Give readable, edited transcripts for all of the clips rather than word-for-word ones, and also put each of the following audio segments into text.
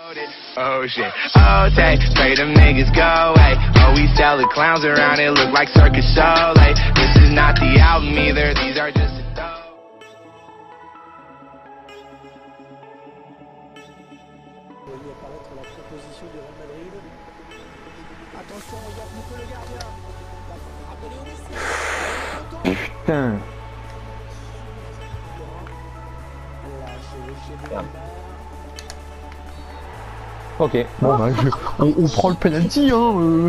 Oh shit, oh take, pray them niggas go away. Oh we sell the clowns around, it look like circus show. Like this is not the album either, these are just a dough. Vous voyez apparaître la proposition du Real Madrid. Attention, on voit beaucoup le gardien. La frappe Putain. Ok, bon bah on prend le penalty hein.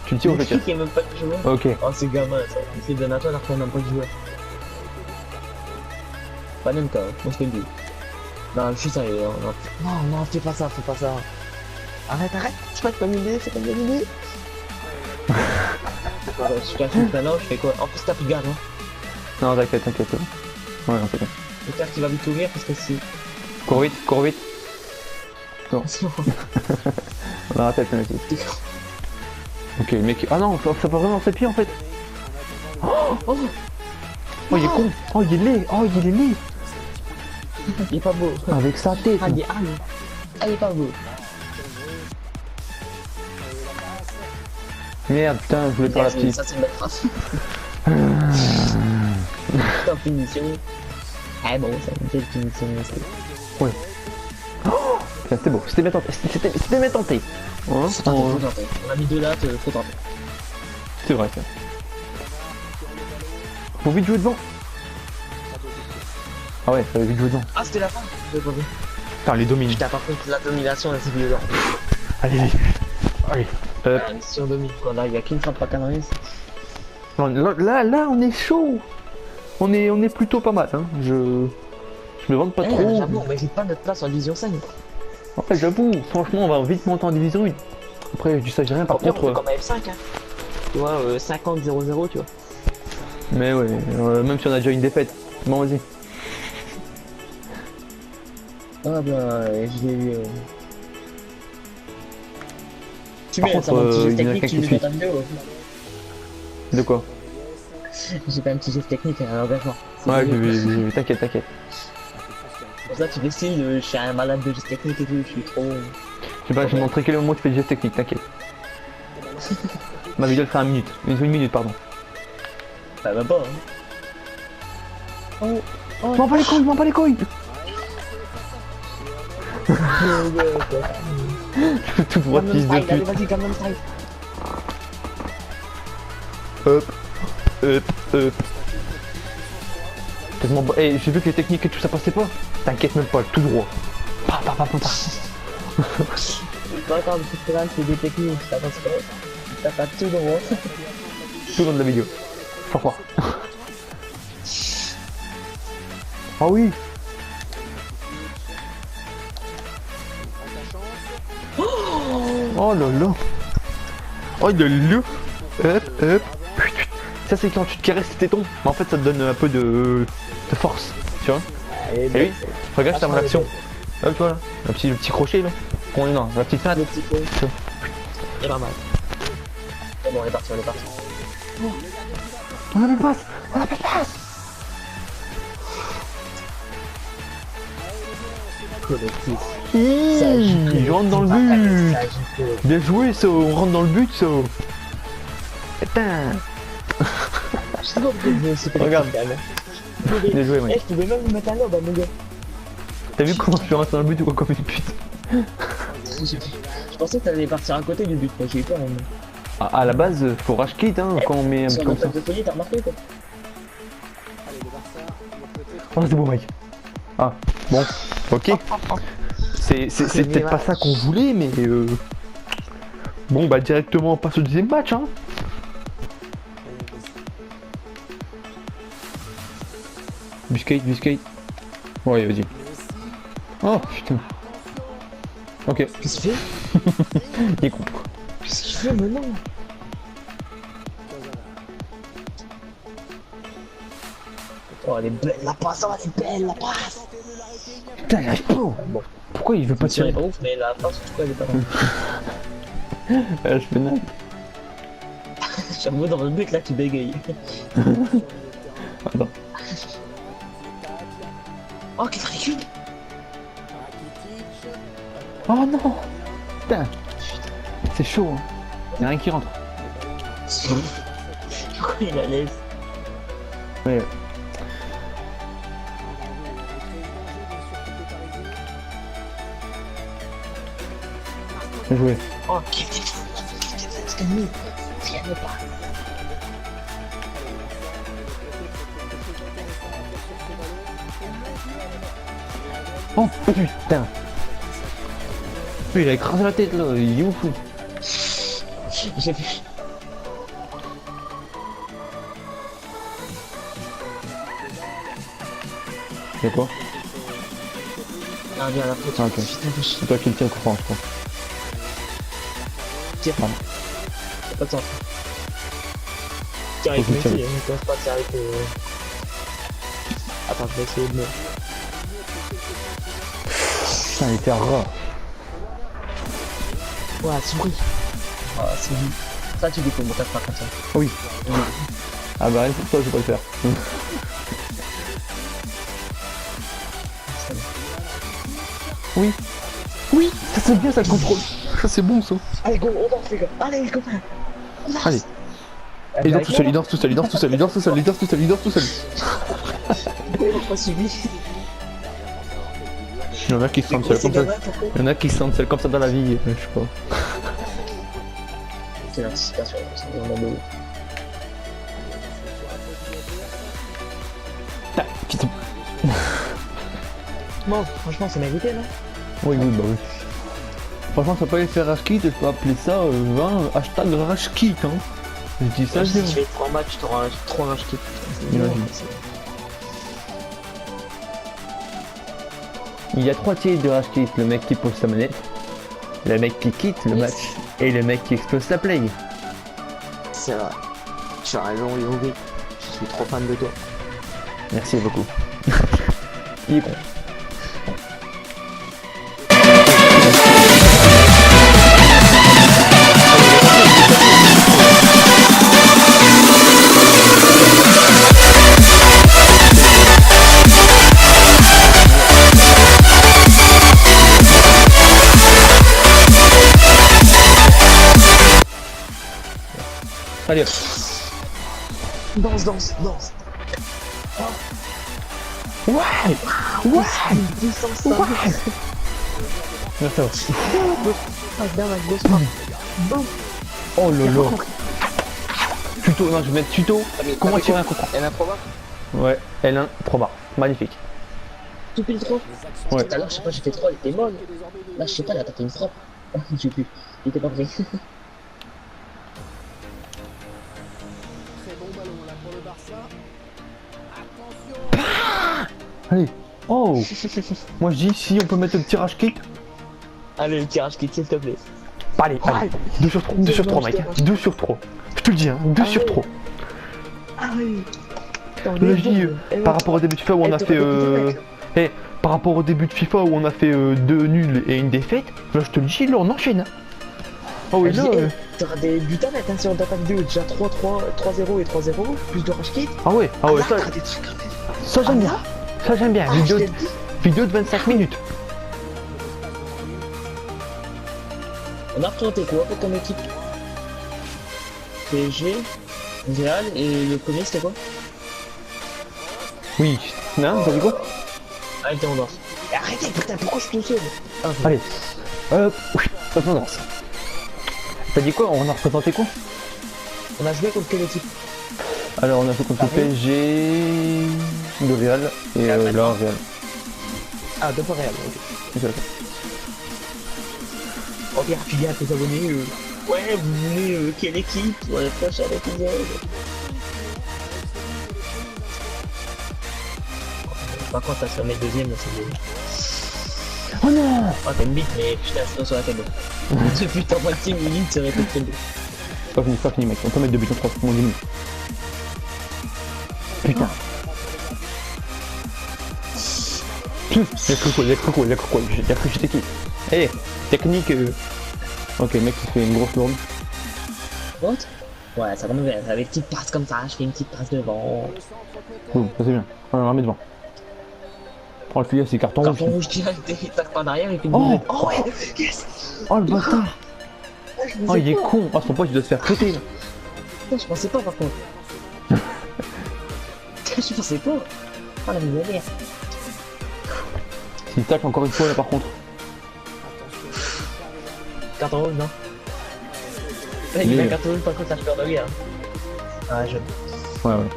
Tu le tires ou je le tire? Il n'y a même pas de joueur. Ok. Oh, c'est gamin ça. C'est Donato alors qu'on n'a même pas de joueur. Pas même cas, on se fait le but. Non, je suis sérieux. Non, fais pas ça. Arrête, c'est pas une idée, c'est pas une bonne idée. Je cache le talent, je fais quoi? En plus, t'as plus de garde, hein. Non, t'inquiète. Ouais, non, c'est bon. J'espère qu'il va vite ouvrir parce que si. Cours vite. Non. On a raté le penalty. Ok, le mec. Ah non, ça peut vraiment dans ses pieds en fait. Oh, il est con. Oh, il est laid. Il est pas beau. Avec sa tête. Il est pas beau. Merde, putain, je voulais faire la petite. Ça, c'est une belle phrase. Top finition. Ah bon, c'est une belle finition. Ouais. Oh, c'était beau, c'était bien tenté. C'était bien tenté. Hein, Faut tenter. On a mis 2 dates, faut tenter. c'est vrai ça. Faut vite jouer devant. Ah ouais, fallait vite jouer devant. Ah, c'était la fin. J'avais pas vu. Putain, les domine. Putain, par contre, la domination, c'est violent. Allez. Si on domine, quoi, là, il y a qu'une frappe pas cadrée. Non, là, on est chaud. On est plutôt pas mal. Hein. Je me vante pas trop. J'avoue, on mérite pas notre place en division 5. En fait, j'avoue, franchement, on va vite monter en division 1. Après, je dis ça, j'ai rien. Par contre, on fait comme F5, hein. Tu vois, 50-0-0, tu vois. mais ouais, même si on a déjà une défaite. Bon, vas-y. Ah bah, je l'ai eu. Tu Par mets contre, ça, mon petit il y en geste a technique, qu'un tu qui mets suit. dans ta vidéo. De quoi? J'ai pas un petit geste technique, un engagement. Ouais, j'ai vu, t'inquiète. Pour ça, tu décides, je suis un malade de geste technique et tout, je suis trop. Je sais pas, je vais montrer quel moment tu fais des gestes techniques, t'inquiète. Ma vidéo elle fera 1 minute. Une minute, pardon. Ça va pas, hein. Je m'en bats les couilles. Tout droit, fils de pute. Vas-y, Gangnam Style. Hop. Hey, j'ai vu que les techniques et tout ça passait pas. T'inquiète même pas, tout droit. Pa. Quand tu c'est des techniques, ça passe pas. Ça passe tout droit. Tout dans de la vidéo. Faut croire. Ah oui. Oh là là. Hop. Ça c'est quand tu te caresses tes tétons. Mais en fait ça te donne un peu de force. Tu vois. Et oui. Regarde ta réaction. Hop, tu vois là. Le petit crochet là. Non, la petite fenêtre. Le petit peu. Il est pas mal. C'est bon, on est parti. On a la passe. Collectif. Il rentre dans le but. Bien joué ça, on rentre dans le but ça. Putain. Je sais pas pourquoi c'est pas Regarde. Bien joué, Eh, mec. je pouvais même me mettre un lobe, mon gars. T'as vu comment je suis rentré dans le but ou quoi comme une pute? Je pensais que t'allais partir à côté du but, moi j'ai eu peur. À la base, faut rage quit hein, quand on met un Sur peu comme notre ça. tête de folie, t'as remarqué quoi? Oh c'est beau mec. Ah, bon, ok. C'est peut-être pas ça qu'on voulait, mais bon bah directement on passe au deuxième match hein. Biscuit. Ouais vas-y. Oh putain. Ok. Qu'est-ce qu'il fait? Il est con. Qu'est-ce qu'il fait maintenant? Oh elle est belle la passe, oh elle est belle la passe! Putain il arrive pas. Bon. Pourquoi il veut pas Le tir est tirer? pas ouf, mais la passe en tout cas elle est pas mal. Je fais naze. J'avoue dans le but là tu bégayes. Attends. Oh quel recul! Oh non. Putain. C'est chaud. Hein. Y'a rien qui rentre. Pourquoi il la laisse? Ouais. Bien joué. Oh, quel ennemi. Rien n'est pas. Oh putain. Il a écrasé la tête là, il est ouf. J'ai vu. Y'a quoi? Ah, viens là, Ah ok. C'est toi qui le tire, comprends, je crois. Tire. Pardon. Y'a pas de temps. Tire avec Faut que mes tu pieds, ne commence pas à tirer avec Attends, je vais essayer de me... Putain, il était rat. Ouais, souris. Ah, c'est lui. Ça, tu découvres mon 4 par comme ça. Oui. Ah bah rien pour toi, je vais pas le faire. Oui. Oui, ça c'est bien ça le contrôle. Ça c'est bon ça. Allez, go, on danse les gars. Allez, les copains. On danse. Allez. Il danse tout seul, il danse tout seul, il danse tout seul, il danse tout seul, il danse tout seul, il danse tout seul. Il m'a pas suivi. Il y en a qui se sentent seuls comme ça. Il y en a qui se sentent seuls comme ça dans la vie, je sais pas. C'est l'anticipation, c'est vraiment beau. Tac, putain. Bon, franchement, c'est mérité, non? Oui, oui, bah oui. Franchement, ça peut aller faire Rashkit, je peux appeler ça hashtag Rashkit, hein. Je dis ça, Si c'est tu fais 3 matchs, t'auras 3 matchs qui... Imagine. Il y a 3 tiers de Rashkit, le mec qui pose sa manette, le mec qui quitte le match et le mec qui explose sa play. C'est vrai. Tu as raison, Yogi. Je suis trop fan de toi. Merci beaucoup. Il est con. Allez hop. Danse, danse, danse. Ouais. Ouais. Puissance, Ouais. Merci. passe bien, avec gauche, boum. Oh lolo. Tuto, non je vais mettre tuto. Comment tirer un coup franc. Elle a probable. Ouais, L1, 3 barres. Magnifique. Tout pile trop. Ouais. Tout à l'heure, je sais pas, j'ai fait 3, elle était molle. Là, je sais pas, elle a tapé une frappe. J'ai plus. Il était pas prêt. Très bon ballon là pour le Barça. Attention. Allez. Oh. Moi je dis si on peut mettre le tirage kit. Allez, le tirage qui s'il te plaît. Allez, allez. 2 sur 3, 2 sur 3 mec. 2 sur 3. Je te le dis hein, 2 sur 3. Ah oui. Là je dis par rapport au début de FIFA où on a fait par rapport au début de FIFA où on a fait 2 nuls et une défaite, là je te le dis, là on enchaîne. Oh oui là t'auras des buts à mettre hein, sur d'attaque 2, déjà 3-3, 3-0 et 3-0, plus de rush kit. Ah ouais, Là, ça, t'auras des trucs. ça j'aime bien. Ça j'aime bien, vidéo de 25 minutes. On a représenté quoi pour ton équipe? PSG, Real et le premier c'était quoi? Oui, non, t'as dit quoi? Ah, il était en danse. Arrêtez, putain, pourquoi je suis tout seul? Ah, Allez, oui, ça tendance. T'as dit quoi? On a représenté quoi? on a joué contre quelle équipe? Alors on a fait contre le PSG, le Real et là Real. Ah, deux fois Real, ok. Oh, bien, puis bien, tes abonnés, ouais, vous voulez quelle équipe pour le prochain épisode? Par contre, ça se met deuxième, c'est bien. Oh non! Oh, t'as une bite, mais putain, c'est sur la tête. Ce putain, moi, 10 minutes, ça va être très bien. Pas fini mec, on peut mettre 2 buts en 3, mon 10 minutes. Putain. Y'a cru que j'étais qui? Eh, technique Ok, mec il fait une grosse lourde. What? Ouais, ça remet avec une petite passe comme ça, je fais une petite passe devant. Boum, ça c'est bien. On la remet devant. Oh le fille, c'est carton rouge. Carton rouge direct, il tape pas derrière et puis Oh. oh ouais, yes. Oh le bâtard. Je Oh il est pas. con. Oh son pote il doit se faire péter là. Putain, je pensais pas par contre. Je pensais pas. Oh la millionnaire. Il tacle encore une fois là par contre. Carton rouge, non? Ouais, il met un carton rouge par contre, ça je perds de rien. Ah, je. Ouais ouais.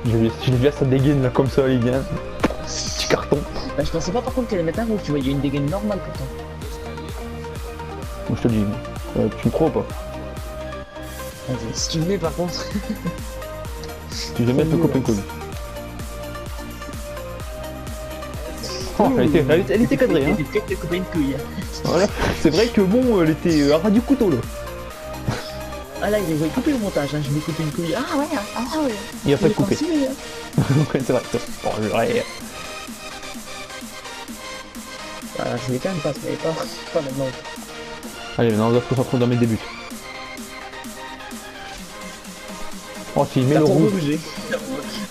Je l'ai vu à sa dégaine là comme ça il vient. Petit carton. Bah, je pensais pas par contre qu'elle allait mettre un rouge, tu vois, il y a une dégaine normale pourtant. Moi je te dis. Tu me crois ou pas? Vas-y, si tu le mets par contre. Tu veux mettre le copain cool. Oh, elle était cadrée hein. Elle était prête de couper une couille. Voilà. C'est vrai que bon, elle était à ras du couteau là. Ah là, il va couper le montage, hein. Je vais couper une couille. Ah ouais, ah ouais. Il a pas de couper. Continuer, hein. Ouais, c'est vrai. Oh, ouais. Ah, je voulais quand même pas, mais pas maintenant. Allez, maintenant on doit se concentrer dans mes débuts. Oh, s'il met le rouge.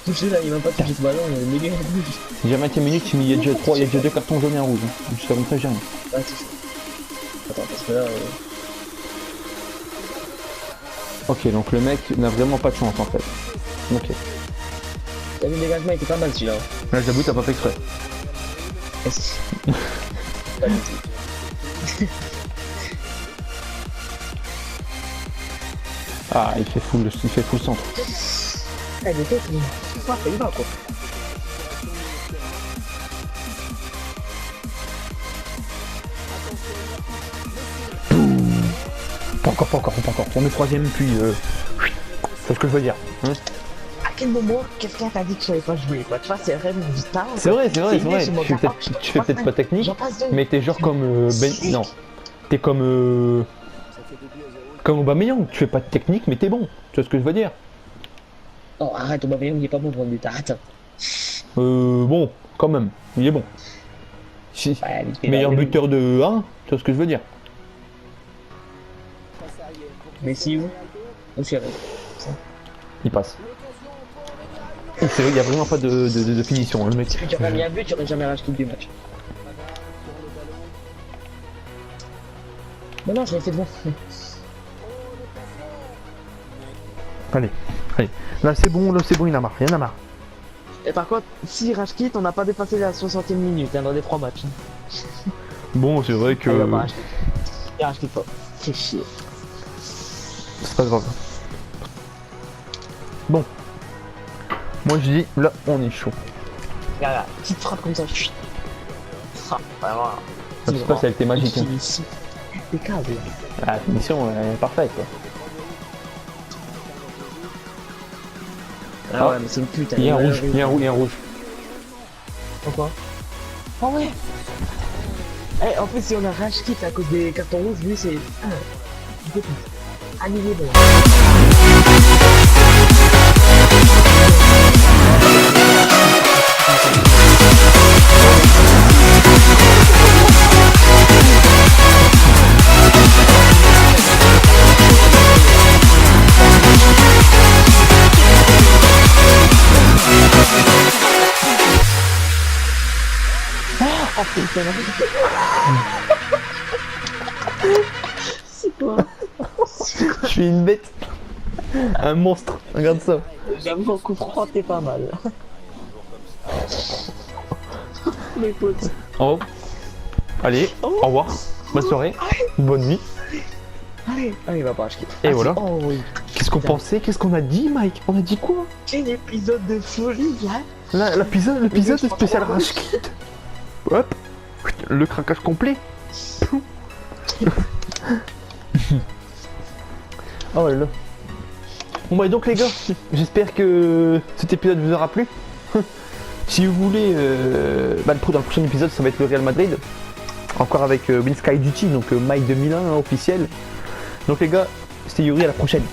Touché là, il m'a pas touché ce ballon, il a mis le rouge. Si jamais 20 minutes, il y a déjà 3, il y a déjà 2 cartons jaunes et un rouge. Hein. Juste comme ça, j'ai rien. Ah, c'est ça. Attends, parce que là. Ok, donc le mec n'a vraiment pas de chance en fait. Ok. T'as vu, le dégagement était pas mal celui-là. Là, j'avoue, t'as pas fait exprès. Pas du tout. Ah, il fait full centre. Ah, il était, il va quoi. Pas encore. On est troisième, puis c'est ce que je veux dire. Hein, À quel moment quelqu'un t'a dit que je savais pas jouer quoi? Tu vois, c'est vraiment vital. c'est vrai. Tu fais peut-être pas technique, mais t'es genre comme non. T'es comme Aubameyang. Tu fais pas de technique, mais t'es bon. Tu vois ce que je veux dire? Oh, arrête, Aubameyang, il est pas bon devant le but, arrête. Bon, quand même, il est bon. Si. Ouais, Meilleur buteur de 1, tu vois ce que je veux dire? Messi où? Aussi avec. Il passe. C'est vrai, il y a vraiment pas de finition, hein, le mec. Si tu aurais mis un but, tu aurais jamais racheté du match. Non, je l'ai fait devant. Allez. Là c'est bon, il en a marre, il en a marre. Et par contre, si rage quitte, on n'a pas dépassé la 60e minute hein, dans les 3 matchs. Bon, c'est vrai que... Et rage quitte pas. C'est chier. C'est pas grave. Bon. Moi je dis, là on est chaud. Regarde, petite frappe comme ça. Ah, vraiment. Je sais pas si elle était magique. Hein. Impeccable. La finition elle est parfaite quoi. Ah ouais, mais c'est une pute. Il y a un rouge. Pourquoi? Ah ouais. Eh, en fait, si on a rage quitte à cause des cartons rouges, lui c'est... Annulé, bon. Oh putain, c'est quoi? Je suis une bête. Un monstre, regarde ça. J'avoue qu'en coup franc, t'es pas mal. Mes potes. En haut. Allez, au revoir. Bonne soirée. Bonne nuit. Allez, va pas acheter. Et voilà. Oh oui. Qu'est-ce qu'on pensait? Qu'est-ce qu'on a dit, Mike? On a dit quoi? Quel épisode de folie, là. L'épisode spécial Rage Kit. Hop. Le craquage complet. Oh là là. Bon bah donc les gars, j'espère que cet épisode vous aura plu. Si vous voulez, dans le prochain épisode ça va être le Real Madrid. Encore avec Win Sky Duty, donc Mike 2001 officiel. Donc les gars, c'était Yuri, à la prochaine.